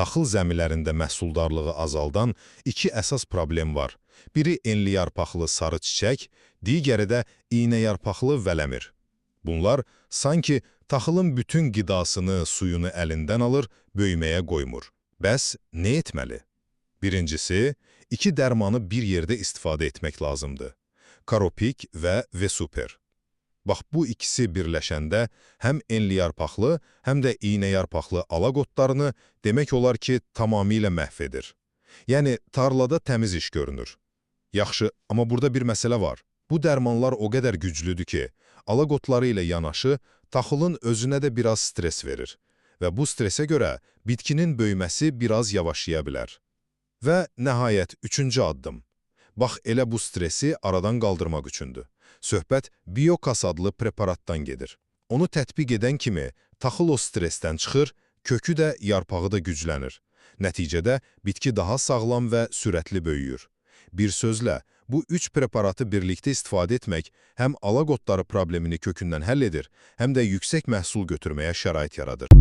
Taxıl zəmilərində məhsuldarlığı azaldan iki əsas problem var. Biri enliyarpaqlı sarı çiçək, digəri də iynəyarpaqlı vələmir. Bunlar sanki taxılın bütün qidasını, suyunu əlindən alır, böyüməyə qoymur. Bəs nə etməli? Birincisi, iki dərmanı bir yerdə istifadə etmək lazımdır. Karopik və Vesuper. Bax, bu ikisi birləşəndə həm enliyarpaqlı, həm də iynəyarpaqlı alaq otlarını demək olar ki, tamamilə məhv edir. Yəni, tarlada təmiz iş görünür. Yaxşı, amma burada bir məsələ var. Bu dərmanlar o qədər güclüdür ki, alaq otları ilə yanaşı, taxılın özünə də biraz stres verir. Və bu stresə görə bitkinin böyüməsi biraz yavaşlaya bilər. Və nəhayət, üçüncü addım. Bax, elə bu stresi aradan qaldırmaq üçündür. Söhbət Biokas adlı preparatdan gedir. Onu tətbiq edən kimi taxıl o stresdən çıxır, kökü də, yarpağı da güclənir. Nəticədə bitki daha sağlam və sürətli böyüyür. Bir sözlə, bu üç preparatı birlikdə istifadə etmək həm alaq otları problemini kökündən həll edir, həm də yüksək məhsul götürməyə şərait yaradır.